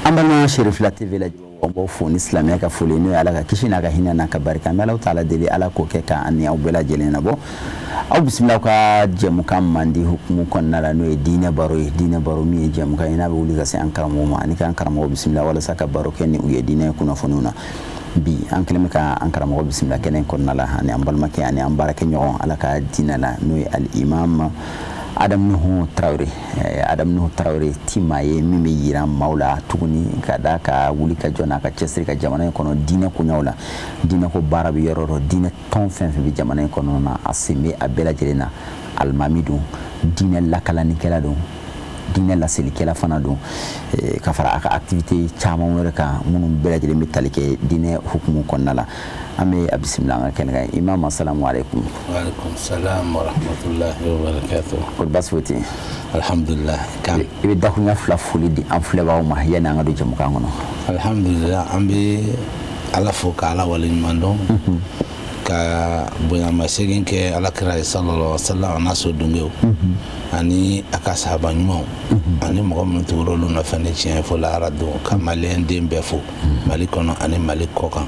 Ambana Sherif la TV la bo fo ni islamia ka fole no ala ka kishina ka hina na ka barika mala taala deli ala ko ke ka ani aw bela jelena bo aw bismillah ka jemu kam mandi hukmu kon nala no e dina baro mi jemu ka ina be wuli ka se an karamo ma ani kan karamo bismillah wala saka baro ken ni uye dina kuna fonuna bi an kelme ka an karamo bismillah ken kon nala ani ambal make ani ambara ke nyon ala ka dina la no al imam Adam Nuhu Traoré timaye mimi yira maula tuguni kada ka wuli ka jona ka cesri ka jamana kono dina ko nyawla dina ko barabi yororo dina ton fen bi jamana kono na asimi abela jelena almamidu dina la kalani kala do dina la seli kala fana do ka fara aka activité chama wala ka munum bela jele metalike dina hukmu konnala ame bismillah kenga imam assalamu alaikum wa alaikum salam wa rahmatullahi wa barakatuh ko baswoti alhamdulillah kam ibe dakunya fla fuli di am fleba ma yana ngado jamu kangono alhamdulillah ambe ala foka ala walin mando ka bonya masegin ke ala kira sallallahu alaihi wasallam naso dungeo ani akasa banyumo ani mo mo turolo na fane chien fo la rado kamalen dembe fo malikono ani malikoka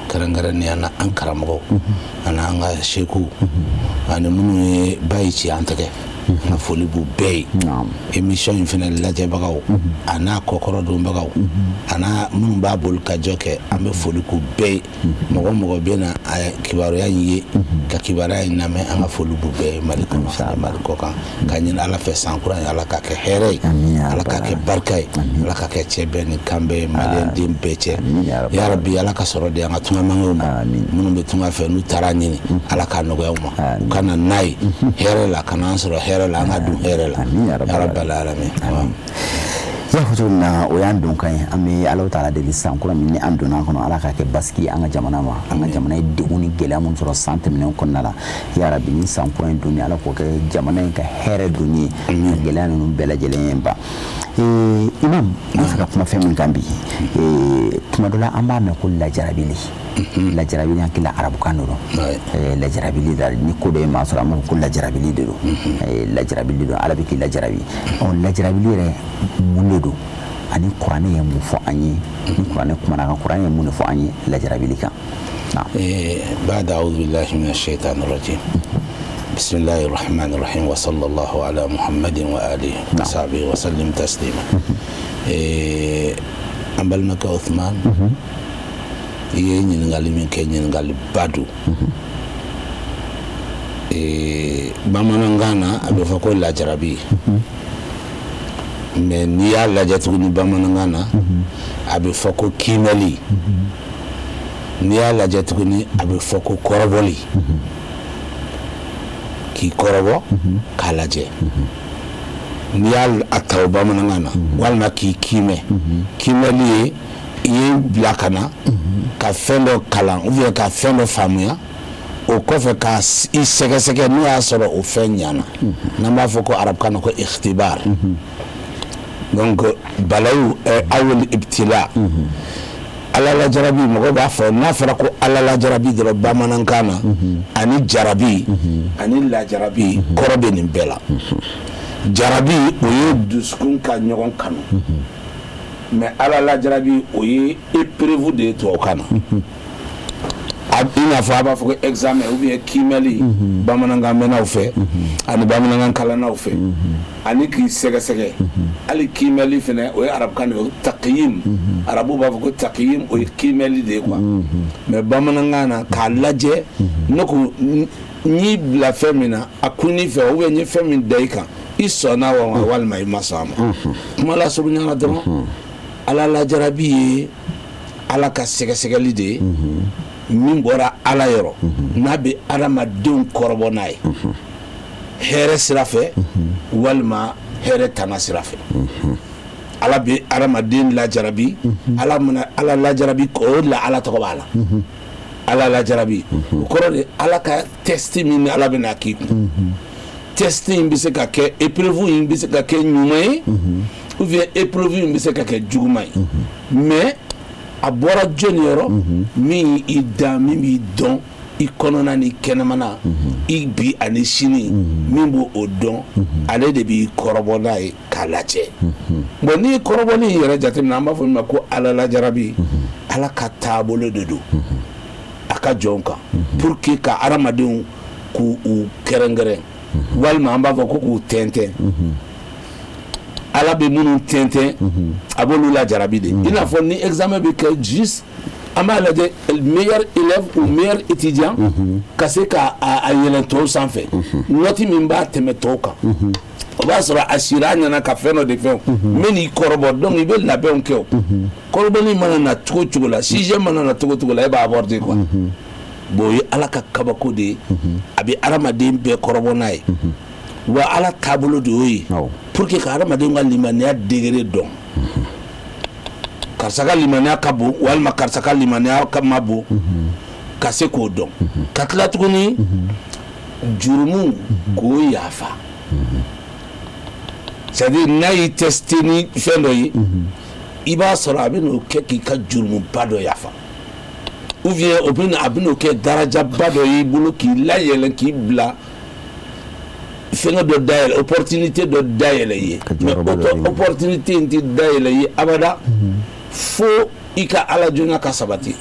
karangara ni ana ankara mo ana anga sheku ani munu bayici antake na foli bu bey émission infina la jabagaw ana kokoro do bagaw ana mun babul ka joke ambe foli ku bey mo bena kibaru yanyi ka kibara ina me anga foli bu bey malikono malikoka kanyin ala fe sankura ala ka ke here ala ka ke barkay ala ka ke chebe ni kambe malen dim beche ya rabbi ala ka soro de anga tunga mangoma mun be tunga fe nu tarani ala ka no gawma kana nai here la kana soro here la ngadu here la ya rabbal alamin ya hujuna o yan don kan ami Allah taala de lisan kula minni andona kono ala ka ke baski anga jamana ma anga jamana de uni gela mun soro sante min kon nala ya rabbi ni san point dunya ala ko ke jamana ka here duni gela no bela jelen ba imam saka kuma femin gambi kuma dola amba me ko la jarabili la jarabili kila arabu kanoro la jarabili dal ni ko de ma soro am ko la jarabili de la jarabili do ala bi ki la jarabi on la jarabili re munedo ani qur'ani ya mu fo anyi ni qur'ani kuma na qur'ani ya mu fo anyi la jarabili kan ba'da a'udhu billahi minash shaitanir rajim bismillahir rahmanir rahim wa sallallahu ala muhammadin wa alihi wa sahbihi wa sallim taslima ambal maka uthman yenyi ngali min kenyi ngali badu bamanangana abe fa ko la jarabi mais ni ya la jatuguni bamanangana abe fa ko kimeli ni ya la jatuguni abe fa ko koroboli ki korobo kalaje ni ya ataw bamanangana walma ki kime kimeli ye blakana ka fendo kalan ou bien ka fendo famuya o kofe ka isege no ya soro o fenyana namba foko arab kan ko ikhtibar donc balaw awul ibtila ala la jarabi mo ba fa na fara ko ala la jarabi do bamanan kana ani jarabi ani la jarabi korobe ni bela jarabi o ye duskun ka nyogon kanu mais ala la jarabi o ye épreuve de to kana ina fa ba fo examen ou bien kimeli bamananga menaw fe ani bamananga kala naw fe ani ki sega ali kimeli fene o arab kan o taqyim arabu ba fo taqyim o kimeli de quoi mais bamananga na ka laje noko ni la femina akuni fe o ni femin deika isona wa wal mai masama kuma la surunya na dama ala la jarabi ala ka sega lide min bora ala yoro nabe adama den korbo nay here sirafe walma here tana sirafe ala be adama den la jarabi ala la jarabi ko la ala to bala ala la jarabi ko ala ka testi min ala bena ki testi bi se ka ke épreuve bi se ka ke nyumay ou bien épreuve bi se ka ke jugumay mais abora jonioro mi idami mi don i kɔnɔna ni kɛnɛmana i bi ani sini min b'o o dɔn ale de b'i kɔrɔbɔ n'a ye k'a lajɛ bon n'i kɔrɔbɔli in yɛrɛ jateminɛ an b'a fɔ min ma ko ala lajarabi ala ka taabolo de don a ka jɔn kan pour que ka adamadenw k'u kɛrɛnkɛrɛn walima an b'a fɔ ko k'u tɛntɛn ala bɛ minnu tɛntɛn a b'olu lajarabi de i n'a fɔ ni examen bɛ kɛ juste an b'a lajɛ meilleur élève ou meilleur étudiant ka se ka a yɛlɛn tɔw sanfɛ nɔti min b'a tɛmɛ tɔw kan o b'a sɔrɔ a sira a ɲɛna ka fɛn dɔ de fɛn min n'i kɔrɔbɔ donc i bɛ labɛnw kɛ o kɔrɔbɔli mana na cogo o cogo la sixième mana na cogo o cogo la e b'a aborder quoi bon o ye ala ka kabako de ye a bɛ adamaden bɛɛ kɔrɔbɔ n'a ye wa ala taabolo de y'o ye pour que ka adamaden ka limaniya degré dɔn karisa ka limaniya ka bon walima karisa ka limaniya ka ma bon ka se k'o dɔn ka tila tuguni jurumu k'o yafa c'est à dire n'a y'i testé ni fɛn dɔ ye i b'a sɔrɔ a bɛ n'o kɛ k'i ka jurumuba dɔ yafa ou bien a bɛ n'o kɛ darajaba dɔ y'i bolo k'i layɛlɛn k'i bila fɛngɛ dɔ dayɛlɛ opportunité dɔ dayɛlɛ ye mais opportunité in tɛ dayɛlɛ ye abada fo i ka ala jonya ka sabati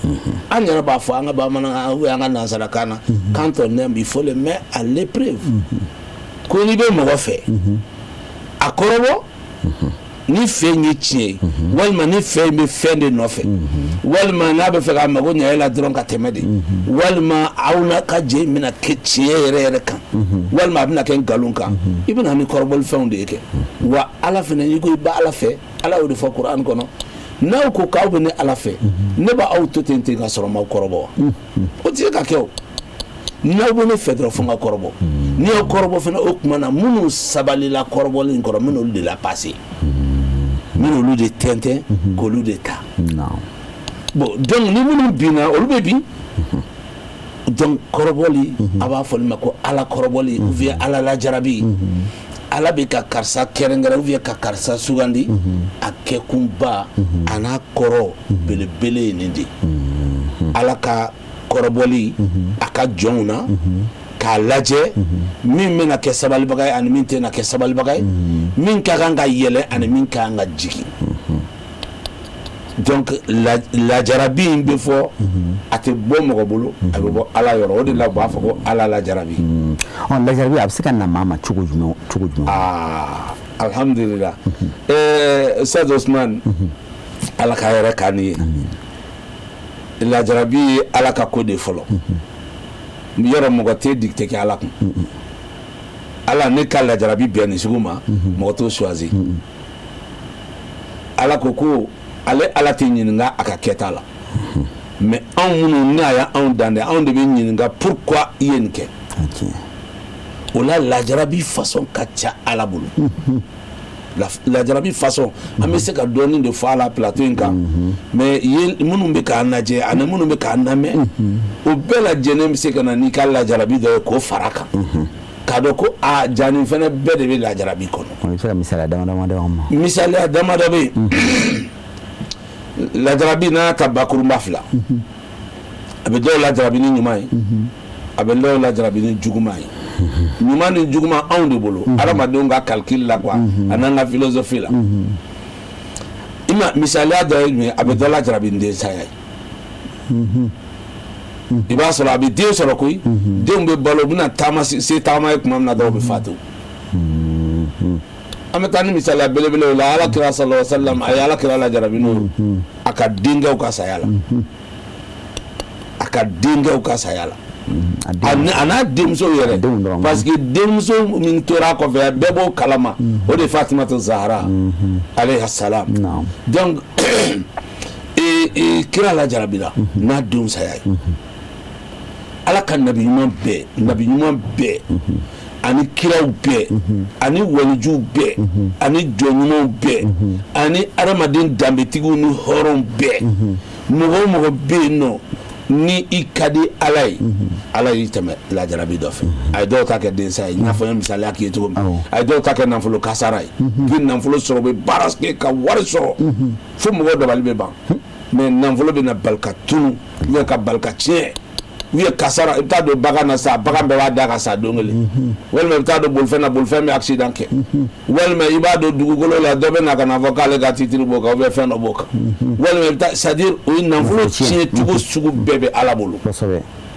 an yɛrɛ b'a fɔ an ka bamanankan ou an ka nansarakan na quand on aime il faut le mettre à l'épreuve ko n'i bɛ mɔgɔ fɛ a kɔrɔbɔ ni fɛn ye tiɲɛ ye walima ni fɛn bɛ fɛn de nɔfɛ walima n'a bɛ fɛ ka mago ɲɛ e la dɔrɔn ka tɛmɛ de walima aw n'a ka jɛ bɛna kɛ tiɲɛ yɛrɛ yɛrɛ kan walima a bɛna kɛ nkalon kan i bɛna ni kɔrɔbɔli fɛnw de ye kɛ wa ala fana n'i ko i bɛ ala fɛ ala y'o de fɔ kuran kɔnɔ n'aw ko k'aw bɛ ne ala fɛ ne b'aw to ten ka sɔrɔ m'aw kɔrɔbɔ wa o tɛ se ka kɛ o n'aw bɛ ne fɛ dɔrɔn fo n ka kɔrɔbɔ n'i y'aw kɔrɔbɔ fana o tuma na minnu sabalila kɔrɔbɔli in kɔrɔ n bɛna olu de la passé n bɛna olu de tɛntɛn k'olu de ta bon donc ni minnu binna olu bɛ bin donc kɔrɔbɔli a b'a fɔ olu ma ko ala kɔrɔbɔli ou bien ala lajarabi ala bɛ ka karisa kɛrɛnkɛrɛn ou bien ka karisa sugandi a kɛkunba a n'a kɔrɔ belebele ye nin de ala ka kɔrɔbɔli a ka jɔnw na k'a lajɛ min bɛna kɛ sabalibaga ye ani min tɛna kɛ sabalibaga ye min ka kan ka yɛlɛ ani min ka kan ka jigin donc lajarabi in bɛ fɔ a tɛ bɔ mɔgɔ bolo a bɛ bɔ ala yɔrɔ o de la u b'a fɔ ko ala lajarabi lajarabi a bɛ se ka na maa ma cogo jumɛn alhamdulillah Ustaz Osman ala ka yɛrɛ k'an ye lajarabi ye ala ka ko de fɔlɔ yɔrɔ mɔgɔ tɛ dicté kɛ ala kun ala ne ka lajarabi bɛn nin sugu ma mɔgɔ t'o choisi ala ko ale ala tɛ ɲininka a ka kɛta la mais anw minnu n'a y'anw dan dɛ anw de bɛ ɲininka pourquoi i ye nin kɛ o la lajarabi façon ka ca ala bolo lajarabi façon an bɛ se ka dɔɔnin de fɔ a la plateau in kan mais minnu bɛ k'a lajɛ ani minnu bɛ k'a lamɛn o bɛɛ lajɛlen bɛ se ka na n'i ka lajarabi dɔ ye k'o fara kan k'a dɔn ko jani fana bɛɛ de bɛ lajarabi kɔnɔ. o bɛ se ka misaliya damadama d'aw ma. misaliya damadɔ bɛ yen lajarabi n'a ta bakurunba fila a bɛ dɔw lajarabi ni ɲuman ye a bɛ dɔw lajarabi ni juguman ye ɲuman ni juguman anw de bolo adamadenw ka calcul la quoi a n'an ka philosophie la i ma misaliya dɔ ye jumɛn a bɛ dɔ lajarabi ni den saya ye i b'a sɔrɔ a bɛ den sɔrɔ koyi denw bɛ balo u bɛna taama se taama ye tuma min na dɔw bɛ fatu an bɛ taa ni misaliya belebele o la alakira sallallahu alaihi wa sallam a ye alakira lajarabi n'o a ka denkɛw ka saya la a ka denkɛw ka saya la a n'a denmuso yɛrɛ parce que denmuso min tora a kɔfɛ bɛɛ b'o kalama o de ye Fatimata Zahra alayha salam donc kira lajarabila n'a denw saya ye ala ka nabi ɲuman bɛɛ ani kiraw bɛɛ ani walijuw bɛɛ ani jɔnɲumanw bɛɛ ani adamaden danbetigiw ni hɔrɔnw bɛɛ mɔgɔ o mɔgɔ bɛ yen nɔ ni i ka di ala ye ala y'i tɛmɛ lajarabi dɔ fɛ a ye dɔw ta kɛ densa ye i n'a fɔ n ye misaliya k'i ye cogo min a ye dɔw ta kɛ nafolo kasara ye k'i nafolo sɔrɔ u bɛ baara kɛ ka wari sɔrɔ fo mɔgɔw dabali bɛ ban mais nafolo bɛ na bali ka tunu ou bien ka bali ka tiɲɛ u ye kasara i bɛ taa don bagan na sa bagan bɛɛ b'a da ka sa don kelen walima i bɛ taa don bolifɛn na bolifɛn bɛ accident kɛ walima i b'a don dugukolo la dɔ bɛ na ka na fɔ k'ale ka titiri b'o kan ou bien fɛn dɔ b'o kan walima i bɛ taa c'est à dire o ye nafolo tiɲɛ cogo sugu bɛɛ bɛ Ala bolo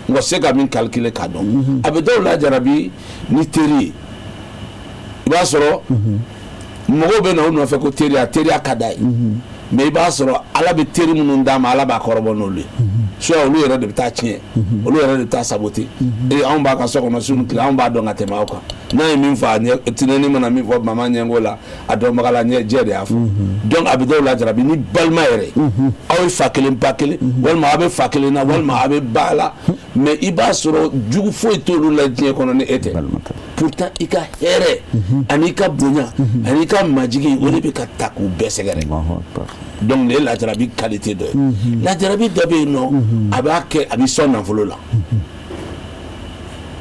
nka se ka min calculer k'a dɔn a bɛ dɔw la jarabi ni teri ye i b'a sɔrɔ mɔgɔw bɛ na u nɔfɛ ko teriya ka d'a ye mais i b'a sɔrɔ Ala bɛ teri minnu d'a ma Ala b'a kɔrɔbɔ n'olu ye soit olu yɛrɛ de bɛ taa tiɲɛ olu yɛrɛ de bɛ taa saboter anw b'a ka so kɔnɔ su ni tile anw b'a dɔn ka tɛmɛ aw kan n'a ye min fɔ a ɲɛ tinɛni mana min fɔ mama ɲɛngo la a dɔnbaga la jɛ de y'a fɔ donc a bɛ dɔw la jarabi ni balima yɛrɛ aw ye fa kelen ba kelen walima aw bɛ fa kelen na walima aw bɛ ba la mais i b'a sɔrɔ jugu foyi t'olu la diɲɛ kɔnɔ ni e tɛ pourtant i ka hɛrɛ ani i ka bonya ani i ka majigi o de bɛ ka ta k'u bɛɛ sɛgɛrɛ donc nin ye lajarabi qualité dɔ ye lajarabi dɔ bɛ yen nɔ a b'a kɛ a bɛ sɔn nafolo la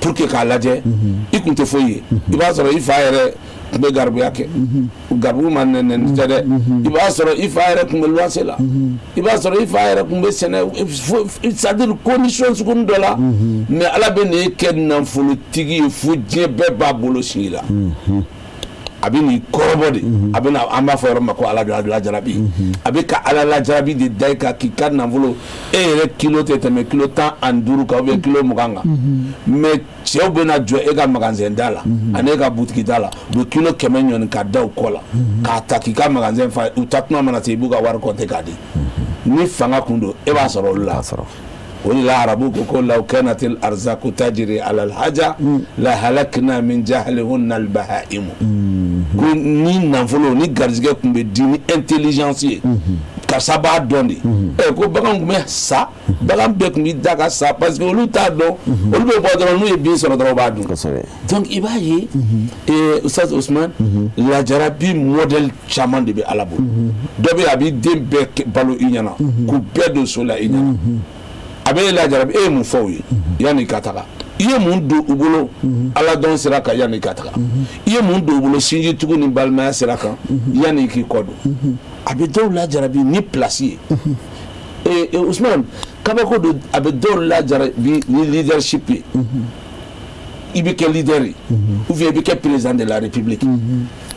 pour que k'a lajɛ i kun tɛ foyi ye i b'a sɔrɔ i fa yɛrɛ tun bɛ garibuya kɛ garibu ma nɛnɛ tɛ dɛ i b'a sɔrɔ i fa yɛrɛ tun bɛ luwanse la i b'a sɔrɔ i fa yɛrɛ tun bɛ sɛnɛ c'est à dire condition sugu dɔ la mais Ala bɛ nin kɛ nafolotigi ye fo diɲɛ bɛɛ b'a bolo sigi la a bɛ nin kɔrɔbɔ de a bɛ an b'a fɔ yɔrɔ min ma ko Ala lajarabi a bɛ ka Ala lajarabi de da i kan k'i ka nafolo e yɛrɛ kilo tɛ tɛmɛ kilo 15 kan ou bien kilo 20 kan mais cɛw bɛ na jɔ e ka magasin da la ani e ka butigi da la u bɛ kilo 100 ɲɔni ka da u kɔ la k'a ta k'i ka magasin fa u tatuma mana se i b'u ka wari compter k'a di ni fanga kun don e b'a sɔrɔ olu la o de la arabu ko ko law kanatil arzaku tajri ala alhaja la halakna min jahlihunna albahaimu ko ni nafolo ni garizigɛ kun bɛ di ni intelligence ye karisa b'a dɔn de ko bagan kun bɛ sa bagan bɛɛ kun bɛ da ka sa parce que olu t'a dɔn olu bɛ bɔ dɔrɔn n'u ye bin sɔrɔ dɔrɔn u b'a dun donc i b'a ye Ustaz Usman lajarabi modèle caman de bɛ Ala bolo dɔ bɛ yen a b'i den bɛɛ balo i ɲɛna k'u bɛɛ don so la i ɲɛna a bɛ lajarabi e ye mun fɔ u ye yanni ka taga i ye mun don u bolo Ala dɔn sira kan yanni ka taga i ye mun don u bolo sinji tugu ni balimaya sira kan yanni k'i kɔ don a bɛ dɔw lajarabi ni place ye Usman kabako don a bɛ dɔw lajarabi ni leadership ye i bɛ kɛ leader ye ou bien i bɛ kɛ président de la république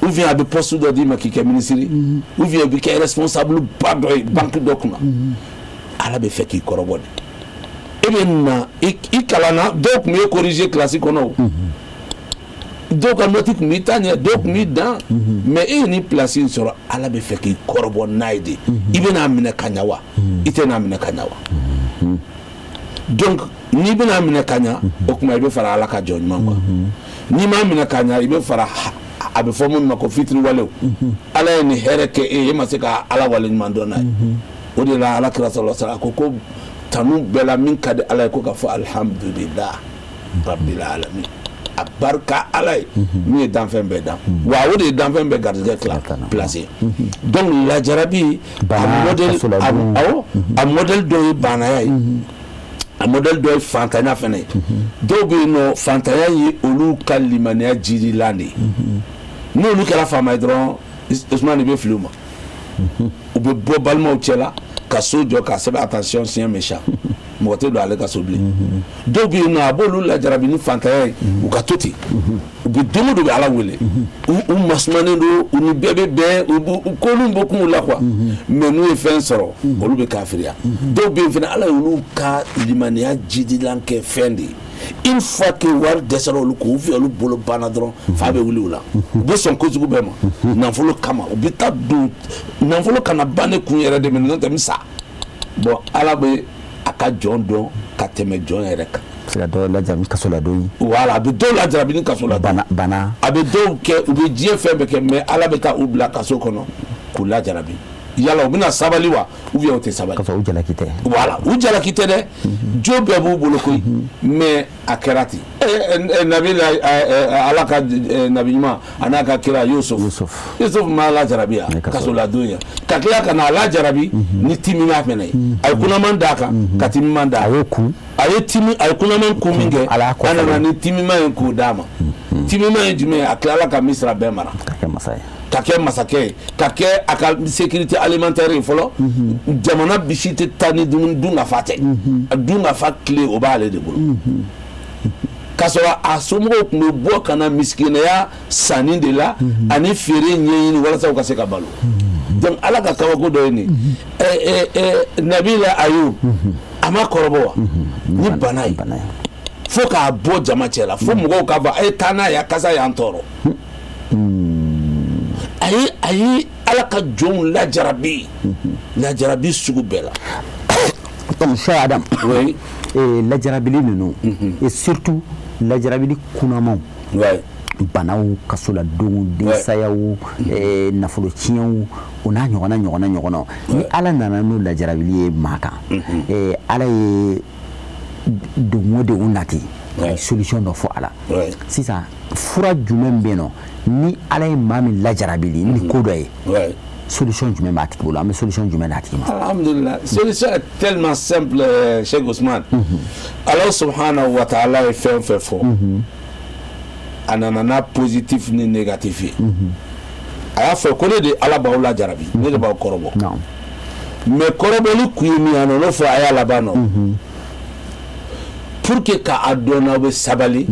ou bien a bɛ poste dɔ d'i ma k'i kɛ ministre ou bien i bɛ kɛ responsable ba dɔ ye banque dɔ kunna Ala bɛ fɛ k'i kɔrɔbɔ de e bɛ na i kalanna dɔw tun bɛ corriger classe kɔnɔ o dɔw ka note tun b'i ta ɲɛ dɔw tun b'i dan mais e ye nin place in sɔrɔ Ala bɛ fɛ k'i kɔrɔbɔ n'a ye de i bɛ n'a minɛ ka ɲɛ wa i tɛ n'a minɛ ka ɲɛ wa donc n'i bɛ n'a minɛ ka ɲɛ o tuma i bɛ fara Ala ka jɔn ɲuman kan n'i m'a minɛ ka ɲɛ i bɛ fara a bɛ fɔ minnu ma ko fitiri walew Ala ye nin hɛrɛ kɛ e ma se ka Ala wale ɲuman dɔn n'a ye o de la Alakira sallallahu alaihi wasallam ko tanu bɛɛ la min ka di Ala ye ko ka fɔ alhamdulillah rabbil alamin a barika Ala ye min ye danfɛn bɛɛ dan wa o de ye danfɛn bɛɛ garijɛgɛ placé donc lajarabi a modèle dɔ ye banaya ye a modèle dɔ ye fantanya fana ye dɔw bɛ yen nɔ fantanya ye olu ka limaniya jirilan de ye n'olu kɛra faama ye dɔrɔn Usman bɛ fili u ma u bɛ bɔ balimaw cɛ la ka so jɔ ka sɛbɛn attention siyɛn méchant mɔgɔ tɛ don ale ka so bilen dɔw bɛ yen nɔ a b'olu lajarabi ni fantanya ye u ka to ten u bɛ don o don u bɛ Ala wele u masumanen don u ni bɛɛ bɛ bɛn u k'olu bɔ kungo la quoi mais n'u ye fɛn sɔrɔ olu bɛ kafiriya dɔw bɛ yen fana Ala y'olu ka limaniya jidilan kɛ fɛn de ye une fois que wari dɛsɛra olu ko ou bien olu bolo banna dɔrɔn fa bɛ wuli u la u bɛ sɔn kojugu bɛɛ ma nafolo kama u bɛ taa don nafolo kana ban ne kun yɛrɛ de mais n'o tɛ n sa bon Ala bɛ a ka jɔn dɔn ka tɛmɛ jɔn yɛrɛ kan. sira dɔw lajarabi kaso la don voilà a bɛ dɔw lajarabi ni kaso la bana a bɛ dɔw kɛ u bɛ diɲɛ fɛn bɛɛ kɛ mais Ala bɛ taa u bila kaso kɔnɔ k'u lajarabi yala u bɛna sabali wa ou bien u tɛ sabali. kasɔrɔ u jalaki tɛ. voilà u jalaki tɛ dɛ jo bɛɛ b'u bolo koyi mais a kɛra ten nabi Ala ka nabi ɲuman a n'a ka kira Yusuf ma lajarabi ya kaso la don ya ka tila ka na lajarabi ni timiya fɛnɛ ye a ye kunaman d'a kan ka timiman d'a kan a ye kunaman kun min kɛ a nana ni timiman in k'o d'a ma timiman ye jumɛn ye a tilala ka Misira bɛɛ mara. ka kɛ masakɛ ye ka kɛ a ka sécurité alimentaire ye fɔlɔ jamana bisi tɛ taa ni dun nafa tɛ a dun nafa tile o b'ale de bolo k'a sɔrɔ a somɔgɔw tun bɛ bɔ ka na misikinɛya sanni de la ani feere ɲɛɲini walasa u ka se ka balo donc ala ka kabako dɔ ye nin Nabila Ayub a ma kɔrɔbɔ wa ni bana ye fo k'a bɔ jama cɛ la fo mɔgɔw k'a fɔ a ye taa n'a ye a kasa y'an tɔɔrɔ a ye ala ka jɔnw lajarabi sugu bɛɛ la donc cher Adam lajarabili ninnu et surtout lajarabili kunamanw banaw kasoladenw densayaw nafolo tiɲɛw o n'a ɲɔgɔnna ni ala nana n'o lajarabili ye maa kan ala ye dongo de u nati solution dɔ fɔ a la sisan fura jumɛn bɛ yen nɔ ni ala ye maa min lajarabili ni ko dɔ ye solution jumɛn b'a tigi bolo an bɛ solution jumɛn d'a tigi ma alhamdulillah solution est tellement simple Cheikh Ousmane Allah subhanahu wa ta'ala ye fɛn fɛn fɔ a nana n'a positif ni négatif ye a y'a fɔ ko ne de ala b'aw lajarabi ne de b'aw kɔrɔbɔ mais kɔrɔbɔli kun ye min ye a nana fɔ a y'a laban nɔ pour que k'a dɔn n'aw bɛ sabali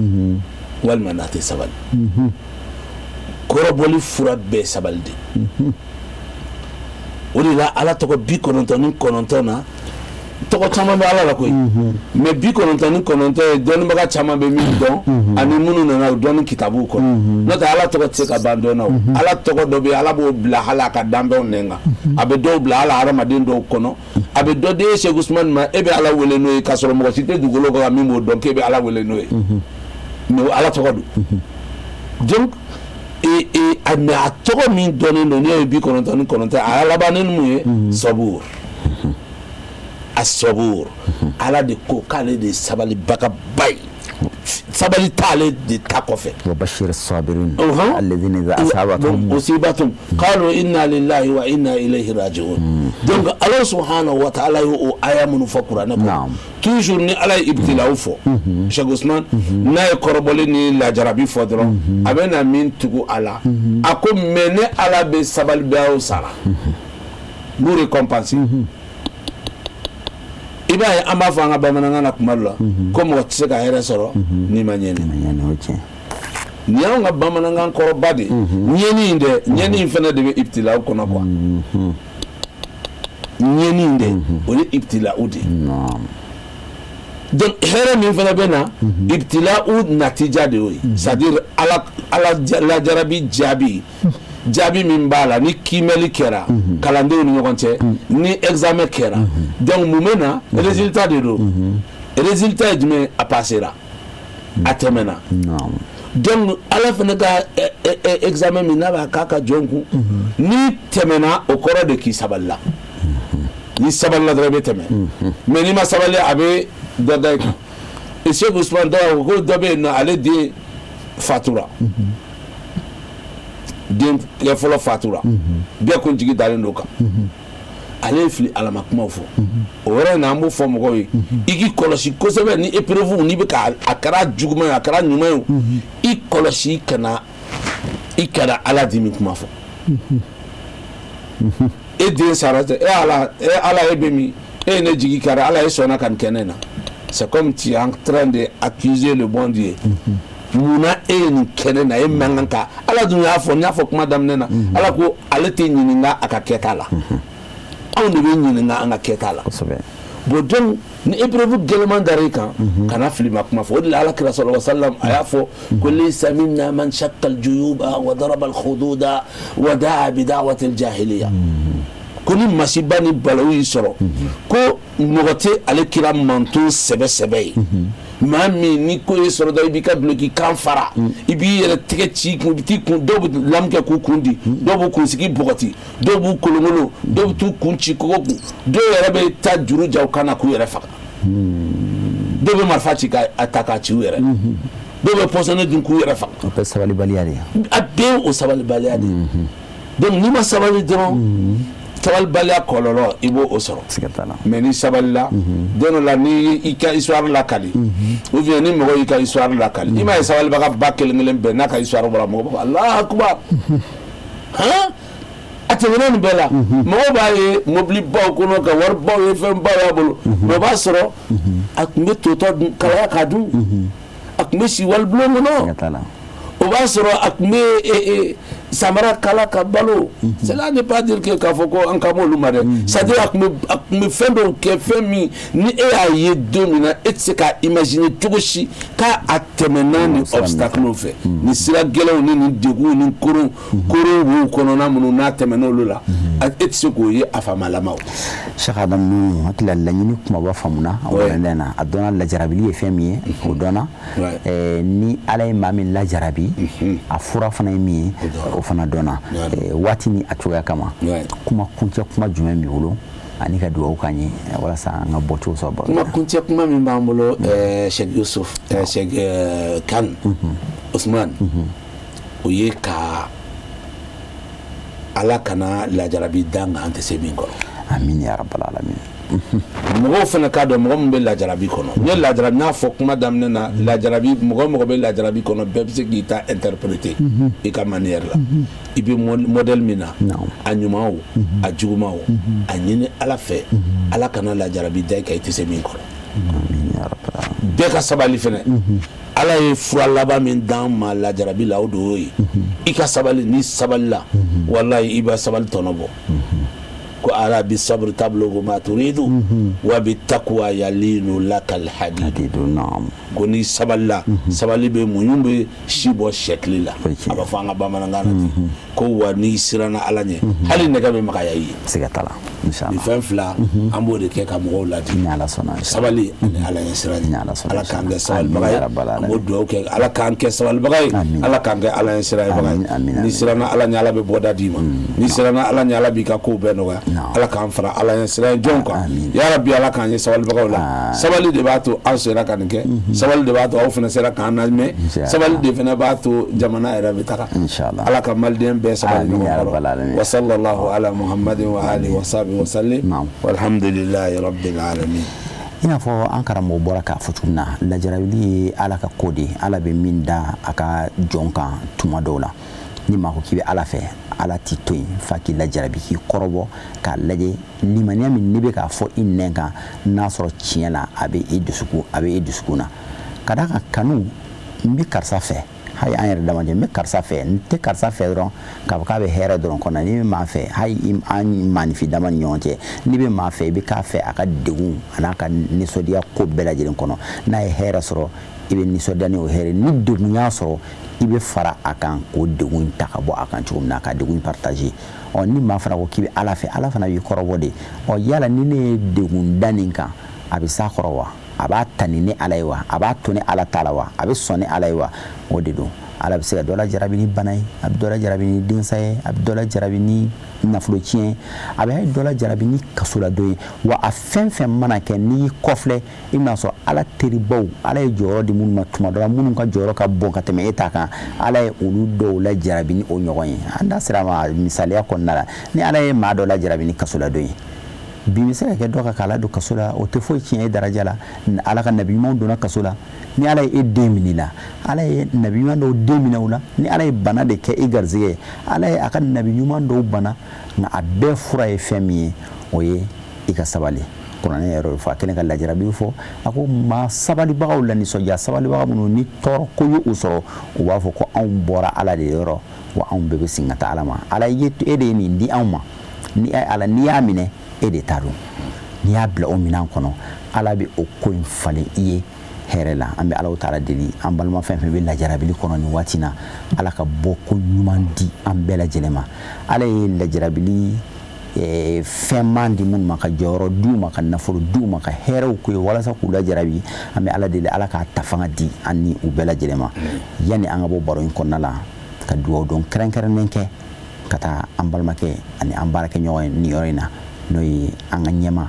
walima n'a tɛ sabali kɔrɔbɔli fura bɛɛ sabali de o de la ala tɔgɔ 99 na tɔgɔ caman bɛ ala la koyi mais 99 ye dɔnnibaga caman bɛ min dɔn ani minnu nana dɔnni kitabuw kɔnɔ n'o tɛ ala tɔgɔ tɛ se ka ban dɔn na o ala tɔgɔ dɔ bɛ yen ala b'o bila hali a ka danfɛnw nɛn kan a bɛ dɔw bila hali hadamaden dɔw kɔnɔ a bɛ dɔ d'e Cheikh Ousmane ma e bɛ ala wele n'o ye k'a sɔrɔ mɔgɔ si tɛ dugukolo kan min b'o dɔn k'e bɛ ala wele n'o ye mais ala tɔgɔ don donc a tɔgɔ min dɔnnen don n'i ye 99 a y'a laban ni mun ye sabur a sabur ala de ko k'ale de sabalibaga ye sabali t'ale de ta kɔfɛ wa bashir as-sabirin alladhina idha asabatuhum musibatun qalu inna lillahi wa inna ilayhi raji'un donc Allah subhanahu wa ta'ala o aya minnu fɔ kuranɛ kɔnɔ toujours ni ala ye ibtila'u fɔ Cheikh Ousmane n'a ye kɔrɔbɔli ni lajarabi fɔ dɔrɔn a bɛ na min tugu a la a ko mais ne ala bɛ sabalibagaw sara b'u récompenser i b'a ye an b'a fɔ an ka bamanankan na kuma dɔ la ko mɔgɔ tɛ se ka hɛrɛ sɔrɔ n'i ma ɲɛni nin y'anw ka bamanankan kɔrɔba de ɲɛni in dɛ ɲɛni in fana de bɛ ibtila'u kɔnɔ quoi ɲɛni in dɛ o ye ibtila'u de donc hɛrɛ min fana bɛ na ibtila'u natija de y'o ye c'est à dire ala lajarabi jaabi min b'a la ni kiimɛli kɛra kalandenw ni ɲɔgɔn cɛ ni examen kɛra donc mun bɛ na résultat de don résultat ye jumɛn a passera a tɛmɛna donc ala fana ka examen min n'a b'a k'a ka jɔn kun ni tɛmɛna o kɔrɔ de k'i sabalila ni sabalila dɔrɔn i bɛ tɛmɛ mais n'i ma sabali a bɛ dɔ da i kan Cheikh Ousmane dɔw ko dɔ bɛ yen nɔ ale den fatura den fɔlɔ fatura bɛɛ ko jigi dalen don kan ale ye fili alama kumaw fɔ o yɔrɔ in na an b'o fɔ mɔgɔw ye i k'i kɔlɔsi kosɛbɛ ni épreuve n'i bɛ ka a kɛra juguman ye a kɛra ɲuman ye i kɔlɔsi i kana ala dimi kuma fɔ e den sara tɛ ala e bɛ min e ye ne jigi kari ala ye sɔnna ka nin kɛ ne na c'est comme tu es en train de accuser le bon Dieu munna e ye nin kɛ ne na e man kan ka ala dun y'a fɔ n y'a fɔ kuma daminɛ na ala ko ale tɛ ɲininka a ka kɛta la anw de bɛ ɲininka an ka kɛta la bon donc ni épreuve gɛlɛman dar'i kan kana fili ma kuma fɔ o de la alakira sallallahu alaihi wasallam a y'a fɔ ko laysa minna man shaqqa al-juyuba wa daraba al-khududa wa da'a bi da'wati al-jahiliya ko ni masiba ni balawu y'i sɔrɔ ko mɔgɔ tɛ ale kira manton sɛbɛ ye maa min ni ko ye sɔrɔ dɔrɔn i b'i ka duloki kan fara i b'i yɛrɛ tɛgɛ ci kun i bɛ t'i kun dɔw bɛ lamu kɛ k'u kun di dɔw b'u kunsigi bɔgɔti dɔw b'u kolonkolon dɔw bɛ t'u kun ci kogo kun dɔw yɛrɛ bɛ taa juru ja u kan na k'u yɛrɛ faga dɔw bɛ marifa ci k'a ta k'a ci u yɛrɛ dɔw bɛ pɔsɔni dun k'u yɛrɛ faga o bɛɛ sabalibaliya de ye a bɛɛ o sabalibaliya de ye donc n'i ma sabali dɔrɔn sabalibaliya kɔlɔlɔ i b'o sɔrɔ mais ni sabalila don dɔ la ni i ka histoire lakali ou bien ni mɔgɔ y'i ka histoire lakali i m'a ye sabalibaga ba kelen kelen bɛɛ n'a ka histoire bɔra mɔgɔ b'a fɔ Alahu akubar a tɛmɛna nin bɛɛ la mɔgɔw b'a ye mobilibaw kɔnɔ ka waribaw ye fɛnbaw y'a bolo mais o b'a sɔrɔ a tun bɛ totɔ dun kalaya k'a dun a tun bɛ si walibulon kɔnɔ o b'a sɔrɔ a tun bɛ samara kala ka balo cela ne pas dire que k'a fɔ ko an ka m'olu ma dɛ c'est à dire a tun bɛ fɛn dɔw kɛ fɛn min ni e y'a ye don min na e tɛ se k'a imaginer cogo si k'a tɛmɛna nin obstacle fɛ ni sira gɛlɛnw ni nin degun ni koron b'u kɔnɔna minnu n'a tɛmɛn'olu la e tɛ se k'o ye a faamalamaw. Cheikh Adam ninnu hakili la laɲini kumaba faamuna o yɛrɛ na a dɔnna lajarabili ye fɛn min ye o dɔnna ni ala ye maa min lajarabi a fura fana ye min ye o fana dɔnna waati ni a cogoya kama kuma kuncɛ kuma jumɛn b'i bolo ani ka dugawu k'an ye walasa an ka bɔ cogo sɔrɔ kuma kuncɛ kuma min b'an bolo Cheikh Yusuf Cheikh Kan Usman o ye ka ala kana lajarabi dan kan an tɛ se min kɔrɔ amin ya rabbal alamin mɔgɔw fana k'a dɔn mɔgɔ min bɛ lajarabi kɔnɔ n ye lajarabi n'a fɔ kuma daminɛ na lajarabi mɔgɔ bɛ lajarabi kɔnɔ bɛɛ bɛ se k'i ta interpréter i ka manière la i bɛ modèle min na a ɲuman o a juguman o a ɲini ala fɛ ala kana lajarabi da i kan i tɛ se min kɔrɔ bɛɛ ka sabali fana ala ye fura laban min d'an ma lajarabi la o de y'o ye i ka sabali ni sabali la wallahi i bɛ sabali tɔnɔ bɔ ko ala bi sabri tablugu ma turidu wa bi taqwa yalinu lakal hadidu ko ni sabali la sabali bɛ muɲu bɛ si bɔ sɛkili la a b'a fɔ an ka bamanankan na ten ko wa n'i siranna ala ɲɛ hali nɛgɛ bɛ magaya i ye siga t'a la ni fɛn fila an b'o de kɛ ka mɔgɔw ladi sabali ani ala ɲɛ siran ala k'an kɛ sabalibaga ye an b'o dugawu kɛ ala k'an kɛ sabalibaga ye ala k'an kɛ ala ɲɛ siranbaga ye ni siranna ala ɲɛ ala bɛ bɔda d'i ma ni siranna ala ɲɛ ala b'i ka kow bɛɛ nɔgɔya ala k'an fara ala ɲɛ siran jɔn kan ya rabbi ala k'an ye sabalibagaw la sabali de b'a to an sera ka nin kɛ sabali de b'a to aw fana sera k'an lamɛn sabali de fana b'a to jamana yɛrɛ bɛ taga ala ka maliden bɛɛ sabali ɲɔgɔn kɔrɔ wa sallallahu ala muhammadin wa alihi wa sahbihi wa sallim walhamdulillahi rabbil alamin. I n'a fɔ an karamɔgɔ bɔra k'a fɔ cogo min na lajarabili ye ala ka ko de ala bɛ min da a ka jɔn kan tuma dɔw la ni maa ko k'i bɛ ala fɛ ala t'i to yen fa k'i lajarabi k'i kɔrɔbɔ k'a lajɛ limaniya min n'i bɛ k'a fɔ i nɛn kan n'a sɔrɔ tiɲɛ la a bɛ e dusukun na ka d'a kan kanu n bɛ karisa fɛ hayi an yɛrɛ damajɛ n bɛ karisa fɛ n tɛ karisa fɛ dɔrɔn k'a fɔ k'a bɛ hɛrɛ dɔrɔn kɔnɔ n'i bɛ maa fɛ hayi an maanifin dama ni ɲɔgɔn cɛ n'i bɛ maa fɛ i bɛ k'a fɛ a ka degun a n'a ka nisɔndiya ko bɛɛ lajɛlen kɔnɔ n'a ye hɛrɛ sɔrɔ i bɛ nisɔndiya ni o hɛrɛ ni degun y'a sɔrɔ i bɛ fara a kan k'o degun ta ka bɔ a kan cogo min na ka degun partager ni maa fana ko k'i bɛ ala fɛ ala fana b'i kɔrɔbɔ de yala ni ne ye degun da nin kan a bɛ s'a kɔrɔ wa a b'a tani ni ala ye wa a b'a to ni ala ta la wa a bɛ sɔn ni ala ye wa o de don ala bɛ se ka dɔ lajarabi ni bana ye a bɛ dɔ lajarabi ni densa ye a bɛ dɔ lajarabi ni nafolo tiɲɛ a bɛ dɔ lajarabi ni kasoladon ye wa a fɛn fɛn mana kɛ n'i y'i kɔfilɛ i bɛna sɔrɔ ala teribaw ala ye jɔyɔrɔ di minnu ma tuma dɔ la minnu ka jɔyɔrɔ ka bon ka tɛmɛ e ta kan ala ye olu dɔw lajarabi ni o ɲɔgɔn ye an da sera ma misaliya kɔnɔna la ni ala ye maa dɔ lajarabi ni kasoladon ye bi bɛ se ka kɛ dɔ ka k'ala don kaso la o tɛ foyi tiɲɛ e daraja la ala ka nabi ɲumanw donna kaso la ni ala ye e den minɛ la ala ye nabi ɲuman dɔw den minɛ o la ni ala ye bana de kɛ e garizɛgɛ ye ala ye a ka nabi ɲuman dɔw bana nka a bɛɛ fura ye fɛn min ye o ye i ka sabali kuranɛ yɛrɛ fɔ a kɛlen ka lajarabi fɔ a ko maa sabalibagaw la nisɔndiya sabalibaga minnu ni tɔɔrɔ ko ye u sɔrɔ u b'a fɔ ko anw bɔra ala de yɔrɔ wa anw bɛɛ bɛ segin ka taa ala ma ala ye e de ye nin di anw ma ni ala n'i y'a minɛ e de ta don n'i y'a bila o minɛn kɔnɔ ala bɛ o ko in falen i ye hɛrɛ la an bɛ alaw taala deli an balima fɛn fɛn bɛ lajarabili kɔnɔ nin waati na ala ka bɔ ko ɲuman di an bɛɛ lajɛlen ma ala ye lajarabili fɛn man di minnu ma ka jɔyɔrɔ d'u ma ka nafolo d'u ma ka hɛrɛw k'u ye walasa k'u lajarabi an bɛ ala deli ala k'a ta fanga di an ni u bɛɛ lajɛlen ma yanni an ka bɔ baro in kɔnɔna la ka dugawu dɔn kɛrɛnkɛrɛnnen kɛ ka taa an balimakɛ ani an baarakɛ ɲɔgɔn ye nin yɔrɔ in na n'o ye an ka ɲɛma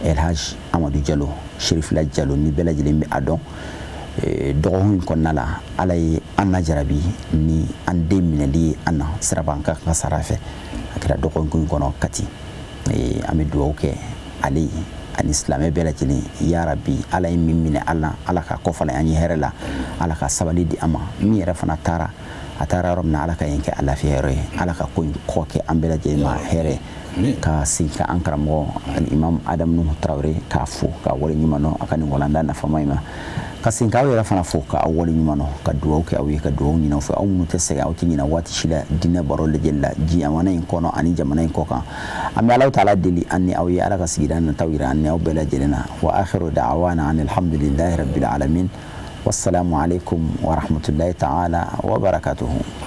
Elhaj Amadu Jalo Sherifila Jalo ni bɛɛ lajɛlen bɛ a dɔn dɔgɔkun in kɔnɔna la ala ye an lajarabi ni an den minɛli ye an na siraba an ka sara fɛ a kɛra dɔgɔkun in kɔnɔ kati an bɛ dugawu kɛ ale ani silamɛ bɛɛ lajɛlen ya rabi ala ye min minɛ ala ka kɔfala an ye hɛrɛ la ala ka sabali di an ma min yɛrɛ fana taara a taara yɔrɔ min na ala ka yen kɛ a lafiya yɔrɔ ye ala ka ko in kɔ kɛ an bɛɛ lajɛlen ma hɛrɛ ka sigi ka an karamɔgɔ imam Adam Nuhu Tarawele k'a fo ka wale ɲuman dɔn a ka nin walanda nafama in ma ka segin k'aw yɛrɛ fana fo k'aw wale ɲuman dɔn ka dugawu kɛ aw ye ka dugawu ɲini aw fɛ aw minnu tɛ sɛgɛn aw tɛ ɲinɛ waati si la diinɛ baro lajɛli la jamana in kɔnɔ ani jamana in kɔ kan an bɛ Alahu taala deli an ni aw ye ala ka sigida nataw yira an ni aw bɛɛ lajɛlen na wa akhiru da'wana anil hamdulillahi rabbil alamin wassalamu alaikum wa rahmatullahi ta'ala wa barakatuhu.